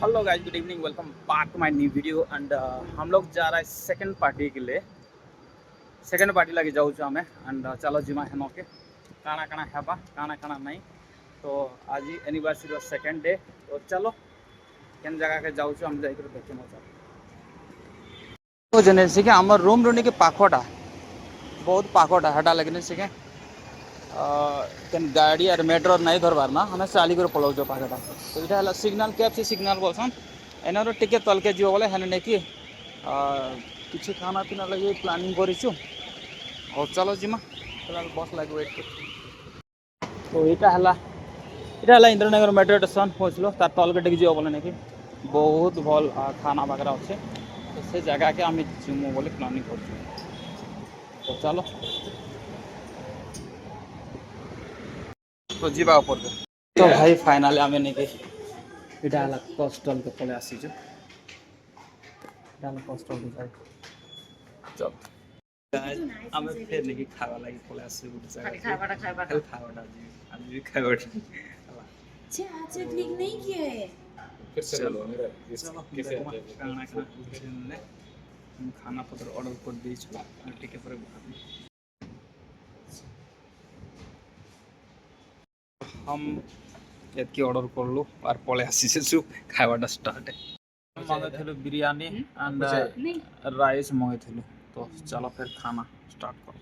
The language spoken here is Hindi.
Hello guys, good evening, welcome back to my new video and हम लोग जा रहा है सेकंड पार्टी के लिए। सेकंड पार्टी लगे जाऊँ आम एंड चलो जिमा हेन के काଣା काଣା हेबा काଣା काଣା नहीं। तो आज एनिवर्सरी सेकंड डे। तो चलो केन जगह के जाऊँ हम जाकर देखे मजा तो जने से आम रूम रुनी के पाखटा बहुत पाखटा हेटा लगे से गाड़ी और मेट्रो नहीं धरबार ना हमें चाली कर पलाऊ पाखटा। तो यहाँ है सिग्नल कैब से सिग्नल बोलसन एनार टिके तलके जीव बोले हेने नहीं कि किसी खाना पीना लगे प्लानिंग करूँ और चलो जिमा बस लगे वेट कर। तो यहाँ है इंद्रनगर मेट्रो स्टेशन पहुँचल तार तलके टिके जीव बोले नहीं कि बहुत भल खाना वगैरह अच्छे। तो से जगह के आम जीमु बोले प्लानिंग कर। तो चलो तो जीवा ऊपर के। तो भाई फाइनाली आम नहीं कि इटा कस्टल के पले आसीचु कस्टल के चल आम फिर नहीं खावा लगी पले आसी खावाटा खावाटा आज भी खावाटा अच्छा आज क्लिक नहीं किया है। फिर से चलो चलो कैसे आते हैं खाना खाना खाना पत्र ऑर्डर कर दीजिए टिके पर हम एतकी ऑर्डर करलु और पले आसी खावाटा स्टार्ट है। मंगाई बिरयानी एंड राइस मंगाई। तो चलो फिर खाना स्टार्ट कर।